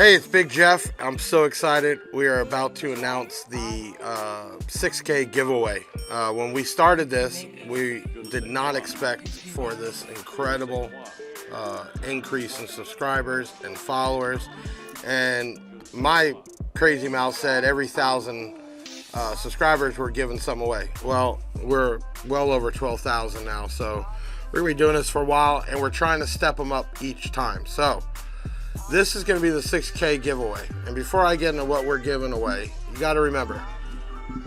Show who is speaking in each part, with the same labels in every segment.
Speaker 1: Hey, it's Big Jeff. I'm so excited. We are about to announce the 6K giveaway. When we started this, we did not expect for this incredible increase in subscribers and followers. And my crazy mouth said every 1,000 subscribers we're giving some away. Well, we're well over 12,000 now, so we're going to be doing this for a while, and we're trying to step them up each time. So this is going to be the 6K giveaway. And before I get into what we're giving away, you got to remember,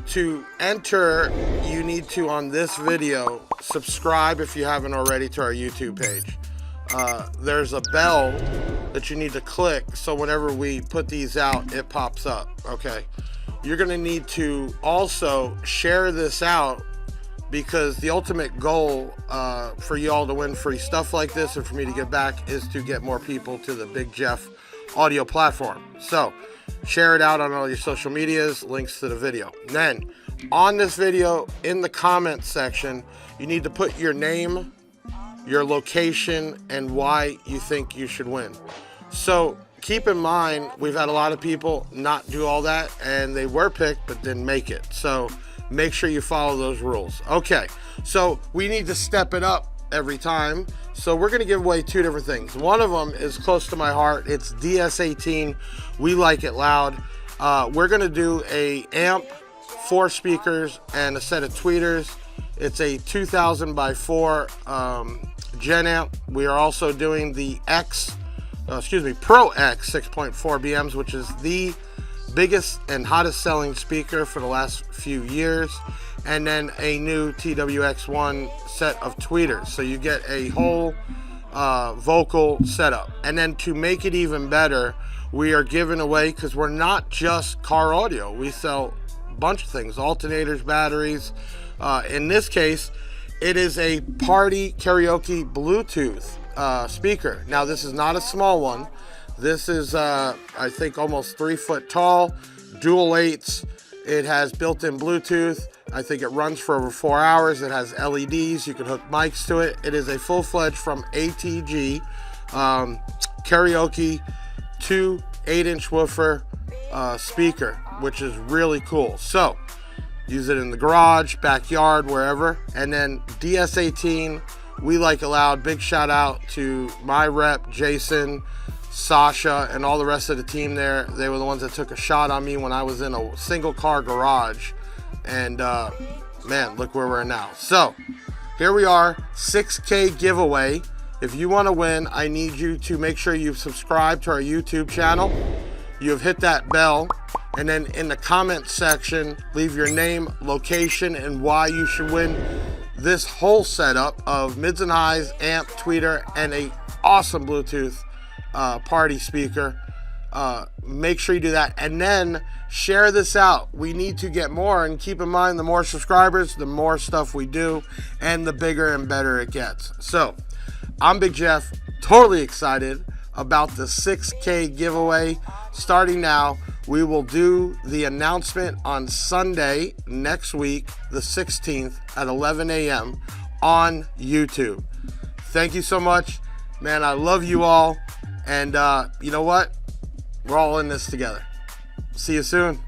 Speaker 1: to enter, you need to, on this video, subscribe if you haven't already to our YouTube page. There's a bell that you need to click, so whenever we put these out, it pops up, okay? You're going to need to also share this out, because the ultimate goal for you all to win free stuff like this and for me to give back is to get more people to the Big Jeff audio platform. So share it out on all your social medias, links to the video. Then on this video, in the comments section, you need to put your name, your location, and why you think you should win. So keep in mind, we've had a lot of people not do all that, and they were picked but didn't make it. So make sure you follow those rules. Okay, so we need to step it up every time. So we're gonna give away two different things. One of them is close to my heart. It's DS18, We Like It Loud. We're gonna do a amp, 4 speakers, and a set of tweeters. It's a 2000 by 4 Gen amp. We are also doing the Pro X 6.4 BMs, which is the biggest and hottest selling speaker for the last few years, and then a new TWX1 set of tweeters, so you get a whole vocal setup. And then to make it even better, we are giving away, because we're not just car audio, we sell a bunch of things: alternators, batteries. In this case, it is a party karaoke Bluetooth speaker. Now this is not a small one. This is, I think, almost 3 foot tall, dual 8s. It has built-in Bluetooth. I think it runs for over 4 hours. It has LEDs. You can hook mics to it. It is a full-fledged from ATG karaoke 2 8-inch woofer speaker, which is really cool. So use it in the garage, backyard, wherever. And then DS18, We Like It Loud. Big shout out to my rep, Jason, Sasha, and all the rest of the team there. They were the ones that took a shot on me when I was in a single car garage, and man, look where we're now. So here we are, 6K giveaway. If you want to win, I need you to make sure you've subscribed to our YouTube channel, you've hit that bell, and then in the comment section, leave your name, location, and why you should win this whole setup of mids and highs, amp, tweeter, and a awesome Bluetooth party speaker. Make sure you do that, and then share this out. We need to get more, and keep in mind, the more subscribers, the more stuff we do, and the bigger and better it gets. So I'm Big Jeff, totally excited about the 6K giveaway. Starting now, we will do the announcement on Sunday next week, the 16th at 11 a.m. on YouTube. Thank you so much, man. I love you all. And you know what? We're all in this together. See you soon.